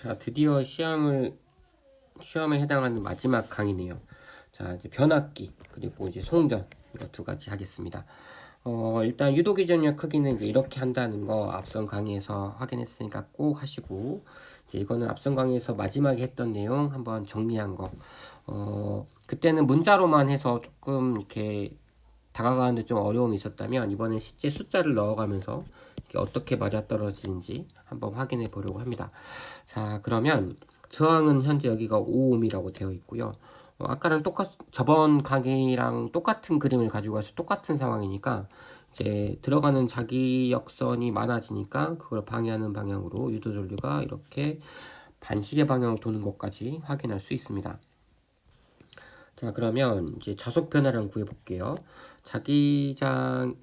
자, 드디어 시험에 해당하는 마지막 강의네요. 자, 이제 변압기, 그리고 이제 송전, 이거 두 가지 하겠습니다. 일단 유도기전력 크기는 이제 이렇게 한다는 거 앞선 강의에서 확인했으니까 꼭 하시고, 이제 이거는 앞선 강의에서 마지막에 했던 내용 한번 정리한 거. 그때는 문자로만 해서 조금 이렇게 다가가는데 좀 어려움이 있었다면, 이번엔 실제 숫자를 넣어가면서 이게 어떻게 맞아떨어지는지 한번 확인해 보려고 합니다. 자, 그러면 저항은 현재 여기가 5ohm이라고 되어 있고요. 아까랑 저번 강의랑 똑같은 그림을 가지고 와서 똑같은 상황이니까 이제 들어가는 자기역선이 많아지니까 그걸 방해하는 방향으로 유도전류가 이렇게 반시계 방향으로 도는 것까지 확인할 수 있습니다. 자, 그러면 이제 자속 변화량 구해 볼게요.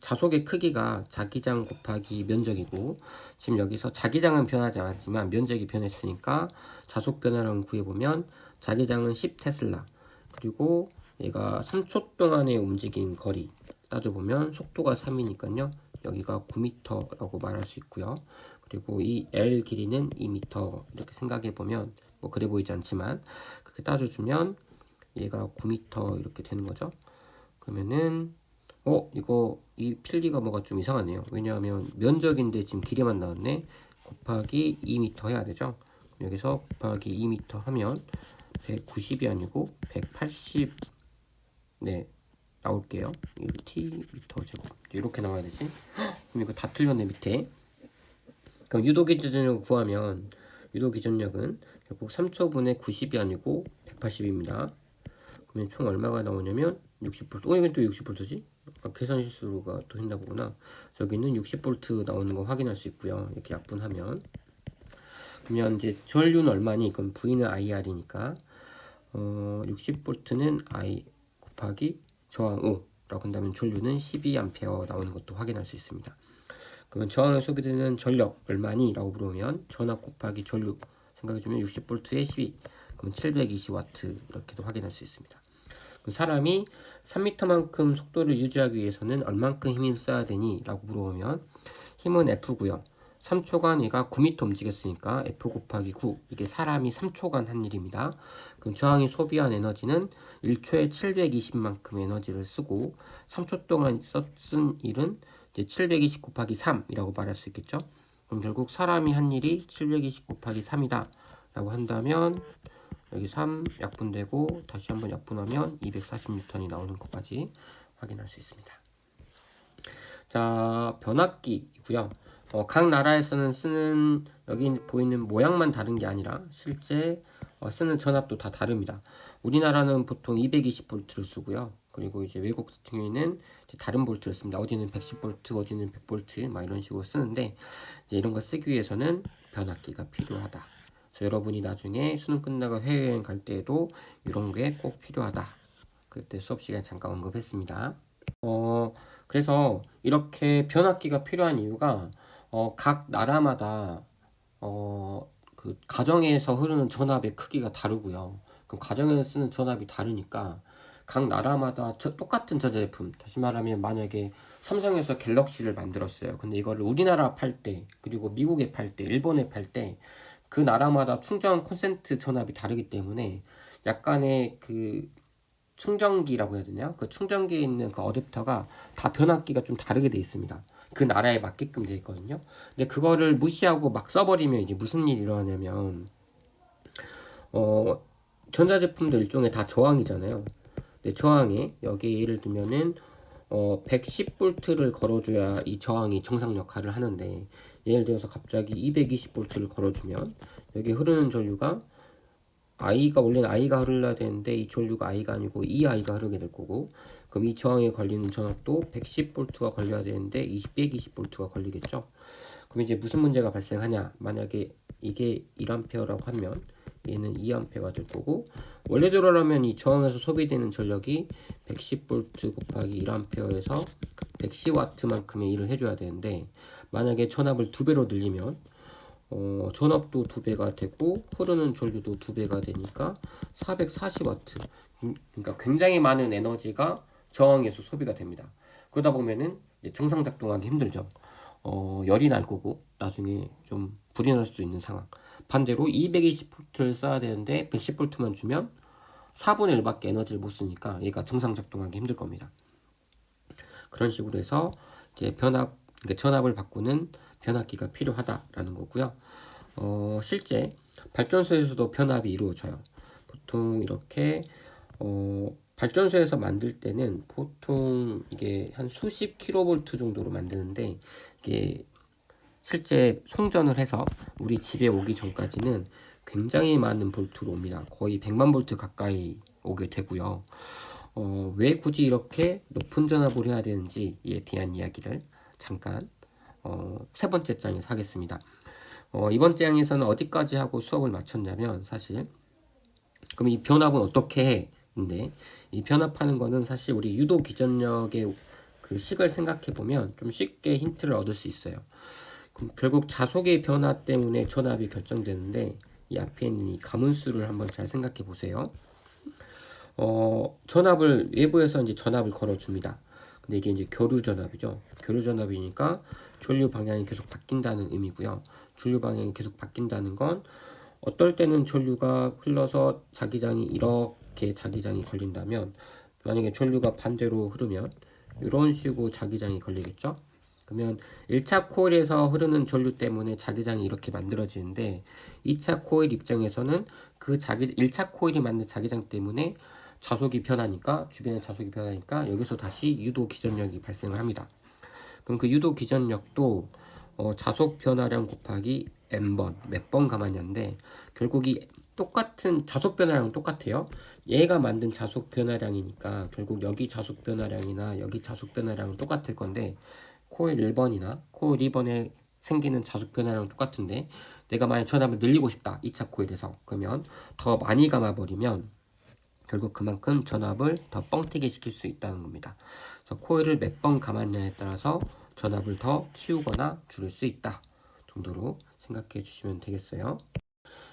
자속의 크기가 자기장 곱하기 면적이고, 지금 여기서 자기장은 변하지 않았지만 면적이 변했으니까 자속 변화량 구해보면 자기장은 10테슬라, 그리고 얘가 3초 동안에 움직인 거리 따져보면 속도가 3이니까요. 여기가 9m라고 말할 수 있고요. 그리고 이 L 길이는 2m 이렇게 생각해보면 뭐 그래 보이지 않지만 그렇게 따져주면 얘가 9m 이렇게 되는 거죠. 그러면은 이 필기가 뭐가 좀 이상하네요. 왜냐하면 면적인데 지금 길이만 나왔네. 곱하기 2m 해야 되죠. 여기서 곱하기 2m 하면 190이 아니고 180 나올게요. t 미터 제곱 이렇게 나와야 되지. 그럼 이거 다 틀렸네 밑에. 그럼 유도기전력을 구하면 유도기전력은 결국 3초분의 90이 아니고 180입니다. 그러면 총 얼마가 나오냐면 60V. 이건 또 60V지? 계산 실수가 또 했나 보구나. 여기는 60V 나오는 거 확인할 수 있고요. 이렇게 약분하면. 그러면 이제 전류는 얼마니? 그럼 V는 IR이니까 60V는 I 곱하기 저항 5라고 한다면 전류는 12A 나오는 것도 확인할 수 있습니다. 그러면 저항에 소비되는 전력 얼마니? 라고 물으면 전압 곱하기 전류 생각해주면 60V에 12, 그럼 720W 이렇게도 확인할 수 있습니다. 사람이 3m만큼 속도를 유지하기 위해서는 얼만큼 힘을 써야 되니? 라고 물어보면 힘은 F고요. 3초간 얘가 9m 움직였으니까 F 곱하기 9, 이게 사람이 3초간 한 일입니다. 그럼 저항이 소비한 에너지는 1초에 720만큼 에너지를 쓰고 3초 동안 쓴 일은 이제 720 곱하기 3이라고 말할 수 있겠죠. 그럼 결국 사람이 한 일이 720 곱하기 3이다 라고 한다면 여기 3 약분되고 다시 한번 약분하면 240N이 나오는 것까지 확인할 수 있습니다. 자, 변압기이고요. 각 나라에서는 쓰는 여기 보이는 모양만 다른 게 아니라 실제 쓰는 전압도 다 다릅니다. 우리나라는 보통 220V를 쓰고요. 그리고 이제 외국 같은 경우에는 다른 볼트를 씁니다. 어디는 110V, 어디는 100V 막 이런 식으로 쓰는데 이제 이런 거 쓰기 위해서는 변압기가 필요하다. 그래서 여러분이 나중에 수능 끝나고 해외여행 갈 때에도 이런 게 꼭 필요하다. 그때 수업 시간에 잠깐 언급했습니다. 그래서 이렇게 변압기가 필요한 이유가 각 나라마다 그 가정에서 흐르는 전압의 크기가 다르고요. 그럼 가정에서 쓰는 전압이 다르니까 각 나라마다 똑같은 전자제품, 다시 말하면 만약에 삼성에서 갤럭시를 만들었어요. 근데 이거를 우리나라 팔 때, 그리고 미국에 팔 때, 일본에 팔 때 그 나라마다 충전 콘센트 전압이 다르기 때문에 약간의 그 충전기라고 해야 되냐? 그 충전기에 있는 그 어댑터가 다 변압기가 좀 다르게 돼 있습니다. 그 나라에 맞게끔 돼 있거든요. 근데 그거를 무시하고 막 써버리면 이제 무슨 일이 일어나냐면 전자제품도 일종의 다 저항이잖아요. 근데 저항에 여기 예를 들면은 110V를 걸어줘야 이 저항이 정상 역할을 하는데 예를 들어서 갑자기 220V를 걸어주면 여기 흐르는 전류가 원래는 I가 흐르려야 되는데 이 전류가 I가 아니고 이 I가 흐르게 될 거고, 그럼 이 저항에 걸리는 전압도 110V가 걸려야 되는데 220V가 걸리겠죠. 그럼 이제 무슨 문제가 발생하냐? 만약에 이게 1A라고 하면 얘는 2A가 될 거고, 원래대로라면 이 저항에서 소비되는 전력이 110V 곱하기 1A에서 110W만큼의 일을 해줘야 되는데, 만약에 전압을 2배로 늘리면 전압도 2배가 되고 흐르는 전류도 2배가 되니까 440W. 그러니까 굉장히 많은 에너지가 저항에서 소비가 됩니다. 그러다 보면은 이제 정상 작동하기 힘들죠. 열이 날 거고 나중에 좀 불이 날 수도 있는 상황. 반대로 220V를 써야 되는데 110V만 주면 4분의 1밖에 에너지를 못 쓰니까 얘가 정상 작동하기 힘들 겁니다. 그런 식으로 해서 이제 그러니까 전압을 바꾸는 변압기가 필요하다라는 거고요. 실제 발전소에서도 변압이 이루어져요. 보통 이렇게 발전소에서 만들 때는 보통 이게 한 수십 킬로볼트 정도로 만드는데 이게 실제 송전을 해서 우리 집에 오기 전까지는 굉장히 많은 볼트로 옵니다. 거의 100만 볼트 가까이 오게 되고요. 왜 굳이 이렇게 높은 전압을 해야 되는지에 대한 이야기를 잠깐 세 번째 장에서 하겠습니다. 이번 장에서는 어디까지 하고 수업을 마쳤냐면 사실 그럼 이 변압은 어떻게 해? 근데 이 변압하는 거는 사실 우리 유도 기전력의 그 식을 생각해 보면 좀 쉽게 힌트를 얻을 수 있어요. 그럼 결국 자속의 변화 때문에 전압이 결정되는데 이 앞에 있는 이 가문수를 한번 잘 생각해 보세요. 전압을 외부에서 이제 전압을 걸어줍니다. 근데 이게 이제 교류 전압이죠. 교류 전압이니까 전류 방향이 계속 바뀐다는 의미고요. 전류 방향이 계속 바뀐다는 건 어떨 때는 전류가 흘러서 자기장이 이렇게 자기장이 걸린다면 만약에 전류가 반대로 흐르면 이런 식으로 자기장이 걸리겠죠. 그러면 1차 코일에서 흐르는 전류 때문에 자기장이 이렇게 만들어지는데 2차 코일 입장에서는 그 1차 코일이 만든 자기장 때문에 자속이 변하니까 주변의 자속이 변하니까 여기서 다시 유도 기전력이 발생을 합니다. 그럼 그 유도 기전력도 자속 변화량 곱하기 n번 몇 번 감았냐인데 결국 이 똑같은 자속 변화량은 똑같아요. 얘가 만든 자속 변화량이니까 결국 여기 자속 변화량이나 여기 자속 변화량은 똑같을 건데 코일 1번이나 코일 2번에 생기는 자속 변화량은 똑같은데 내가 만약 전압을 늘리고 싶다 2차 코일에서 그러면 더 많이 감아버리면 결국 그만큼 전압을 더 뻥튀기 시킬 수 있다는 겁니다. 그래서 코일을 몇 번 감았냐에 따라서 전압을 더 키우거나 줄일 수 있다 정도로 생각해 주시면 되겠어요.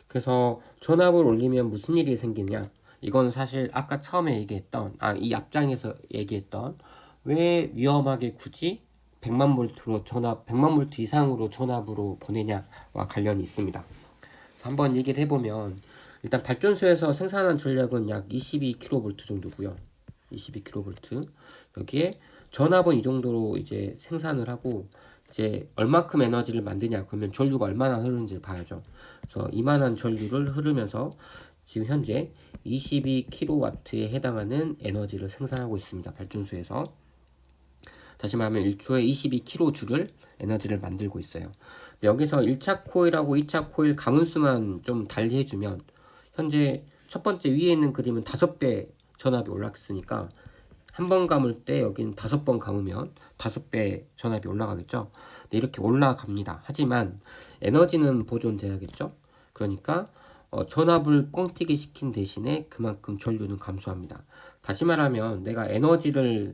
그래서 전압을 올리면 무슨 일이 생기냐? 이건 사실 아까 처음에 얘기했던 이 앞장에서 얘기했던 왜 위험하게 굳이 100만 볼트로 전압 100만 볼트 이상으로 전압으로 보내냐와 관련이 있습니다. 한번 얘기를 해보면 일단 발전소에서 생산한 전력은 약 22kV 정도고요. 22kV. 여기에 전압은 이 정도로 이제 생산을 하고 이제 얼마큼 에너지를 만드냐 그러면 전류가 얼마나 흐르는지 봐야죠. 그래서 이만한 전류를 흐르면서 지금 현재 22kW에 해당하는 에너지를 생산하고 있습니다. 발전소에서. 다시 말하면 1초에 22kJ를 에너지를 만들고 있어요. 여기서 1차 코일하고 2차 코일 가문수만 좀 달리 해주면 현재 첫 번째 위에 있는 그림은 5배 전압이 올랐으니까 한 번 감을 때 여기는 5번 감으면 5배 전압이 올라가겠죠. 네, 이렇게 올라갑니다. 하지만 에너지는 보존돼야겠죠. 그러니까 전압을 뻥튀기 시킨 대신에 그만큼 전류는 감소합니다. 다시 말하면 내가 에너지를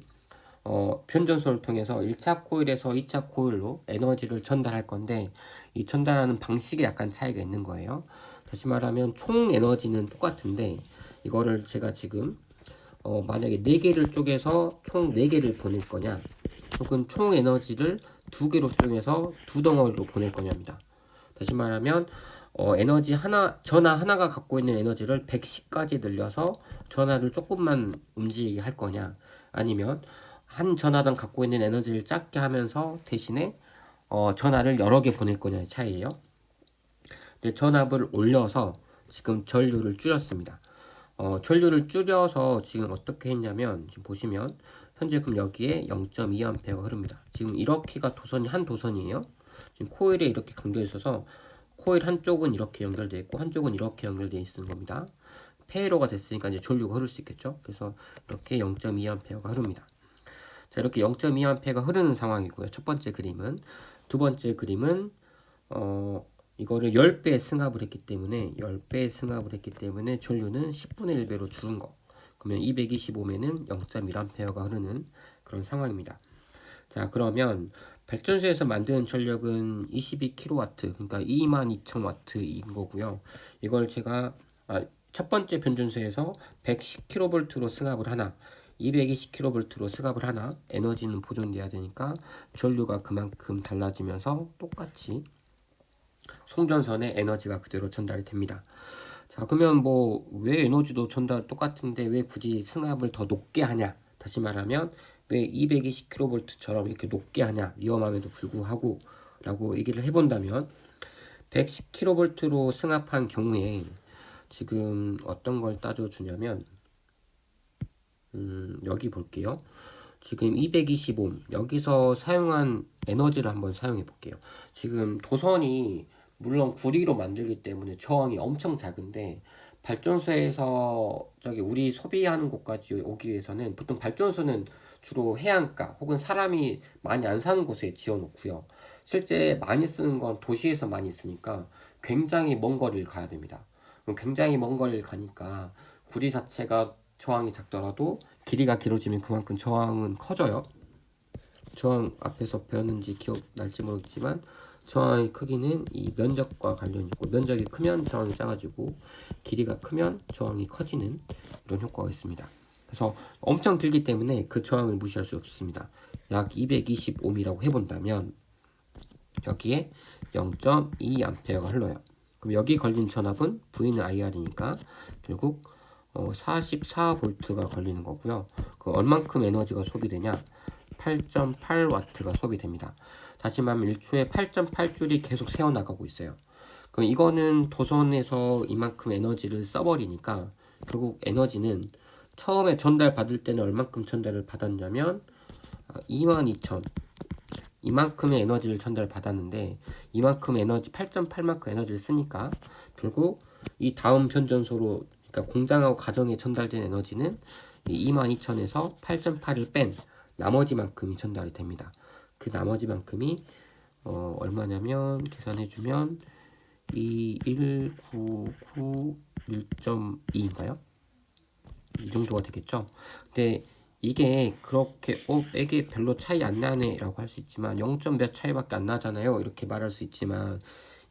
변전소를 통해서 1차 코일에서 2차 코일로 에너지를 전달할 건데 이 전달하는 방식에 약간 차이가 있는 거예요. 다시 말하면 총 에너지는 똑같은데 이거를 제가 지금 만약에 4개를 쪼개서 총 4개를 보낼 거냐 혹은 총 에너지를 2개로 쪼개서 2덩어리로 보낼 거냐입니다. 다시 말하면 에너지 전하 하나가 갖고 있는 에너지를 110까지 늘려서 전하를 조금만 움직이게 할 거냐 아니면 한 전하당 갖고 있는 에너지를 작게 하면서 대신에 전하를 여러 개 보낼 거냐의 차이예요. 근데 전압을 올려서 지금 전류를 줄였습니다. 전류를 줄여서 지금 어떻게 했냐면 지금 보시면 현재 그럼 여기에 0.2A가 흐릅니다. 지금 이렇게가 한 도선이에요. 지금 코일에 이렇게 감겨 있어서 코일 한쪽은 이렇게 연결되어 있고 한쪽은 이렇게 연결되어 있는 겁니다. 페이로가 됐으니까 이제 전류가 흐를 수 있겠죠. 그래서 이렇게 0.2A가 흐릅니다. 자, 이렇게 0.2A가 흐르는 상황이고요. 첫 번째 그림은. 두 번째 그림은 이거를 10배 승합을 했기 때문에 10배 승합을 했기 때문에 전류는 10분의 1배로 줄은 거. 그러면 225매는 0.1A가 흐르는 그런 상황입니다. 자, 그러면 발전소에서 만드는 전력은 22kW, 그러니까 22,000W인 거고요. 이걸 제가 첫 번째 변전소에서 110kV로 승합을 하나 220kV로 승합을 하나 에너지는 보존돼야 되니까 전류가 그만큼 달라지면서 똑같이 송전선에 에너지가 그대로 전달이 됩니다. 자, 그러면 뭐 왜 에너지도 전달 똑같은데 왜 굳이 승합을 더 높게 하냐? 다시 말하면 왜 220kV처럼 이렇게 높게 하냐? 위험함에도 불구하고 라고 얘기를 해본다면 110kV로 승합한 경우에 지금 어떤 걸 따져주냐면 여기 볼게요. 지금 220옴 여기서 사용한 에너지를 한번 사용해 볼게요. 지금 도선이 물론 구리로 만들기 때문에 저항이 엄청 작은데 발전소에서 저기 우리 소비하는 곳까지 오기 위해서는 보통 발전소는 주로 해안가 혹은 사람이 많이 안 사는 곳에 지어 놓고요. 실제 많이 쓰는 건 도시에서 많이 쓰니까 굉장히 먼 거리를 가야 됩니다. 그럼 굉장히 먼 거리를 가니까 구리 자체가 저항이 작더라도 길이가 길어지면 그만큼 저항은 커져요. 저항 앞에서 배웠는지 기억날지 모르겠지만 저항의 크기는 이 면적과 관련이 있고 면적이 크면 저항이 작아지고 길이가 크면 저항이 커지는 이런 효과가 있습니다. 그래서 엄청 길기 때문에 그 저항을 무시할 수 없습니다. 약 220옴이라고 해본다면 여기에 0.2A가 흘러요. 그럼 여기 걸린 전압은 V는 IR이니까 결국 44V가 걸리는 거고요. 그 얼만큼 에너지가 소비되냐? 8.8W가 소비됩니다. 다시 말하면 1초에 8.8줄이 계속 새어나가고 있어요. 그럼 이거는 도선에서 이만큼 에너지를 써버리니까 결국 에너지는 처음에 전달받을 때는 얼만큼 전달을 받았냐면 22,000 이만큼의 에너지를 전달받았는데 이만큼 에너지 8.8만큼 에너지를 쓰니까 결국 이 다음 변전소로 그러니까 공장하고 가정에 전달된 에너지는 22,000에서 8.8을 뺀 나머지만큼이 전달이 됩니다. 그 나머지만큼이 얼마냐면 계산해주면 2199 1.2인가요? 이 정도가 되겠죠. 근데 이게 그렇게 이게 별로 차이 안 나네 라고 할 수 있지만 0. 몇 차이밖에 안 나잖아요 이렇게 말할 수 있지만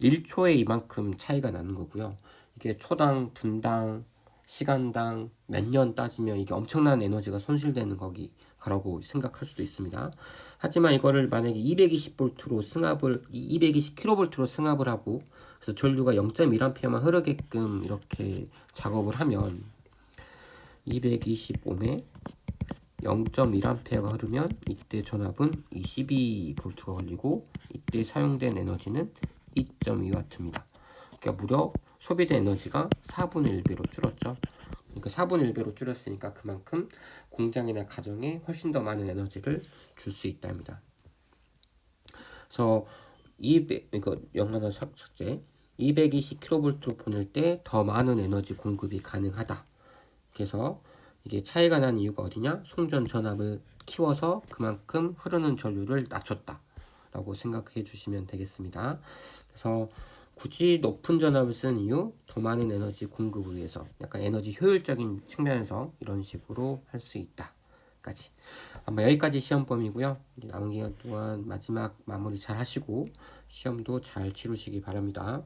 1초에 이만큼 차이가 나는 거고요. 이게 초당, 분당, 시간당 몇 년 따지면 이게 엄청난 에너지가 손실되는 거라고 생각할 수도 있습니다. 하지만 이거를 만약에 220V로 승합을 220kV로 승합을 하고 그래서 전류가 0.1A만 흐르게끔 이렇게 작업을 하면 220옴에 0.1A가 흐르면 이때 전압은 22V가 걸리고 이때 사용된 에너지는 2.2W입니다. 그러니까 무려 소비된 에너지가 4분의 1배로 줄었죠. 그러니까 4분의 1배로 줄였으니까 그만큼 공장이나 가정에 훨씬 더 많은 에너지를 줄 수 있답니다. 그래서 이거 영하나 삭제 220kV로 보낼 때 더 많은 에너지 공급이 가능하다. 그래서 이게 차이가 난 이유가 어디냐? 송전 전압을 키워서 그만큼 흐르는 전류를 낮췄다 라고 생각해 주시면 되겠습니다. 그래서 굳이 높은 전압을 쓰는 이유, 더 많은 에너지 공급을 위해서 약간 에너지 효율적인 측면에서 이런 식으로 할 수 있다 까지. 아마 여기까지 시험범위고요. 남은 기간 동안 마지막 마무리 잘 하시고 시험도 잘 치르시기 바랍니다.